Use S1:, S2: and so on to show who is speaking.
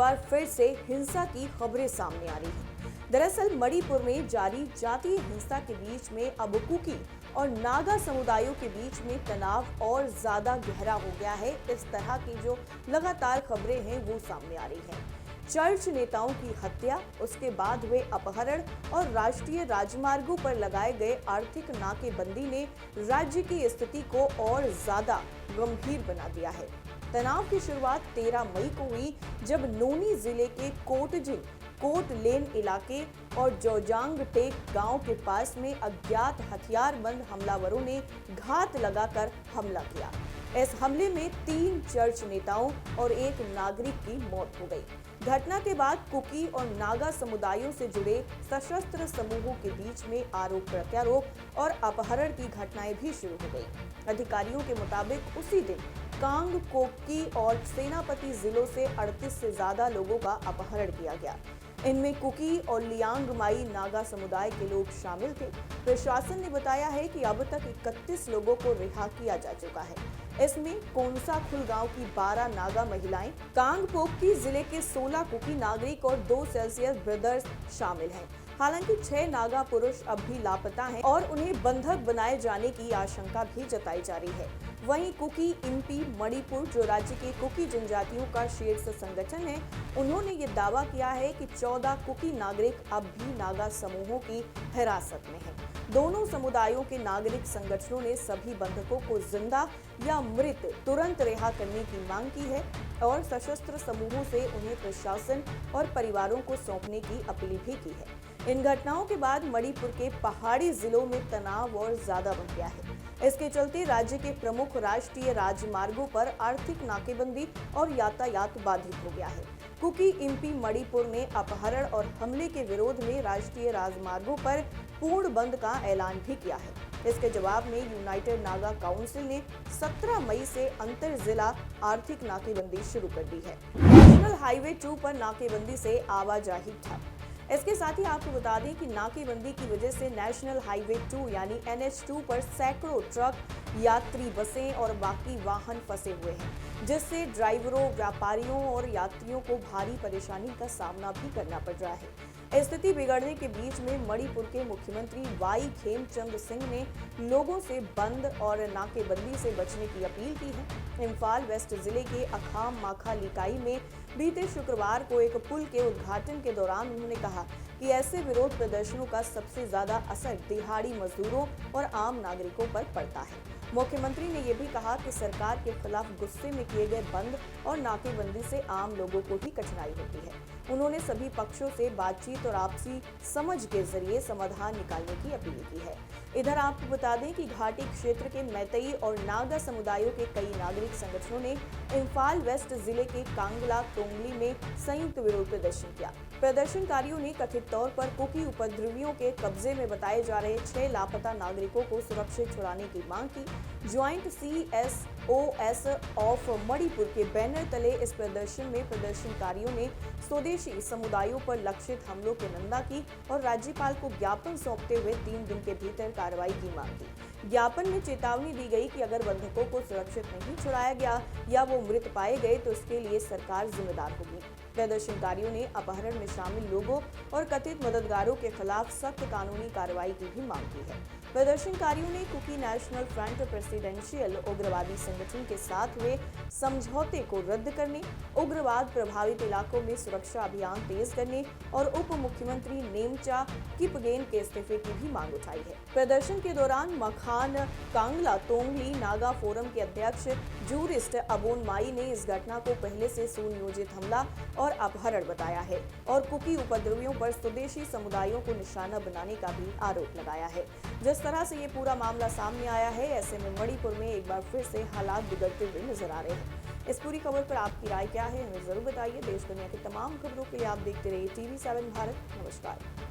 S1: बार फिर से हिंसा की खबरें सामने आ रही हैं। दरअसल मणिपुर में जारी जातीय हिंसा के बीच में अब कुकी और नागा समुदायों के बीच में तनाव और ज्यादा गहरा हो गया है। इस तरह की जो लगातार खबरें हैं वो सामने आ रही हैं। चर्च नेताओं की हत्या, उसके बाद हुए अपहरण और राष्ट्रीय राजमार्गों पर लगाए गए आर्थिक नाकेबंदी ने राज्य की स्थिति को और ज्यादा गंभीर बना दिया है। तनाव की शुरुआत 13 मई को हुई, जब नोनी जिले के कोट लेन इलाके और जोजांग टेक गांव के पास में अज्ञात हथियारबंद हमलावरों ने घात लगाकर हमला किया। इस हमले में 3 चर्च नेताओं और 1 नागरिक की मौत हो गई। घटना के बाद कुकी और नागा समुदायों से जुड़े सशस्त्र समूहों के बीच में आरोप प्रत्यारोप और अपहरण की घटनाएं भी शुरू हो गई। अधिकारियों के मुताबिक उसी दिन कांग, कोपकी और सेनापति जिलों से 38 से ज्यादा लोगों का अपहरण किया गया। इनमें कुकी और लियांगमाई नागा समुदाय के लोग शामिल थे। प्रशासन ने बताया है कि अब तक 31 लोगों को रिहा किया जा चुका है। इसमें कोनसाखुल गांव की 12 नागा महिलाएं, कांगपोकपी जिले के 16 कुकी नागरिक और 2 सेल्सियस ब्रदर्स शामिल हैं। हालांकि 6 नागा पुरुष अब भी लापता हैं और उन्हें बंधक बनाए जाने की आशंका भी जताई जा रही है। वहीं कुकी इम्पी मणिपुर, जो राज्य के कुकी जनजातियों का शीर्ष संगठन है, उन्होंने ये दावा किया है कि 14 कुकी नागरिक अब भी नागा समूहों की हिरासत में हैं। दोनों समुदायों के नागरिक संगठनों ने सभी बंधकों को जिंदा या मृत तुरंत रिहा करने की मांग की है और सशस्त्र समूहों से उन्हें प्रशासन और परिवारों को सौंपने की अपील भी की है। इन घटनाओं के बाद मणिपुर के पहाड़ी जिलों में तनाव और ज्यादा बढ़ गया है। इसके चलते राज्य के प्रमुख राष्ट्रीय राजमार्गों पर आर्थिक नाकेबंदी और यातायात बाधित हो गया है। कुकी इम्पी मणिपुर ने अपहरण और हमले के विरोध में राष्ट्रीय राजमार्गों पर पूर्ण बंद का ऐलान भी किया है। इसके जवाब में यूनाइटेड नागा काउंसिल ने 17 मई से अंतर जिला आर्थिक नाकेबंदी शुरू कर दी है। नेशनल हाईवे 2 पर नाकेबंदी से आवाजाही ठप। इसके साथ ही आपको बता दें कि नाकेबंदी की वजह से नेशनल हाईवे 2 यानी NH2 पर सैकड़ों ट्रक, यात्री बसें और बाकी वाहन फंसे हुए हैं, जिससे ड्राइवरों, व्यापारियों और यात्रियों को भारी परेशानी का सामना भी करना पड़ रहा है। स्थिति बिगड़ने के बीच में मणिपुर के मुख्यमंत्री वाई खेमचंद सिंह ने लोगों से बंद और नाकेबंदी से बचने की अपील की है। इम्फाल वेस्ट जिले के अखाम माखा लिकाई में बीते शुक्रवार को एक पुल के उद्घाटन के दौरान उन्होंने कहा कि ऐसे विरोध प्रदर्शनों का सबसे ज्यादा असर दिहाड़ी मजदूरों और आम नागरिकों पर पड़ता है। मुख्यमंत्री ने यह भी कहा कि सरकार के खिलाफ गुस्से में किए गए बंद और नाकेबंदी से आम लोगों को ही कठिनाई होती है। उन्होंने सभी पक्षों से बातचीत और आपसी समझ के जरिए समाधान निकालने की अपील की है। इधर आपको बता दें कि घाटी क्षेत्र के मैतेई और नागा समुदायों के कई नागरिक संगठनों ने इम्फाल वेस्ट जिले के कांगला तोंगली में संयुक्त विरोध प्रदर्शन किया। प्रदर्शनकारियों ने कथित तौर पर कुकी उपद्रवियों के कब्जे में बताए जा रहे 6 लापता नागरिकों को सुरक्षित छुड़ाने की मांग की। ज्वाइंट CSOS ऑफ मणिपुर के बैनर तले इस प्रदर्शन में प्रदर्शनकारियों ने स्वदेशी समुदायों पर लक्षित हमलों की निंदा की और राज्यपाल को ज्ञापन सौंपते हुए 3 दिन के भीतर कार्रवाई की मांग की। ज्ञापन में चेतावनी दी गई कि अगर बंधकों को सुरक्षित नहीं छुड़ाया गया या वो मृत पाए गए तो इसके लिए सरकार जिम्मेदार होगी। प्रदर्शनकारियों ने अपहरण में शामिल लोगों और कथित मददगारों के खिलाफ सख्त कानूनी कार्रवाई की भी मांग की है। प्रदर्शनकारियों ने कुकी नेशनल फ्रंट प्रेसिडेंशियल उग्रवादी संगठन के साथ हुए समझौते को रद्द करने, उग्रवाद प्रभावित इलाकों में सुरक्षा अभियान तेज करने और उप मुख्यमंत्री नेमचा किपगेन के इस्तीफे की भी मांग उठाई है। प्रदर्शन के दौरान मखान कांगला तोंगली नागा फोरम के अध्यक्ष जूरिस्ट अबोन माई ने इस घटना को पहले से सुनियोजित हमला और अपहरण बताया है और कुकी उपद्रवियों पर स्वदेशी समुदायों को निशाना बनाने का भी आरोप लगाया है। जिस तरह से ये पूरा मामला सामने आया है, ऐसे में मणिपुर में एक बार फिर से हालात बिगड़ते हुए नजर आ रहे हैं। इस पूरी खबर पर आपकी राय क्या है, हमें जरूर बताइए। देश दुनिया की तमाम खबरों के लिए आप देखते रहिए TV7 भारत। नमस्कार।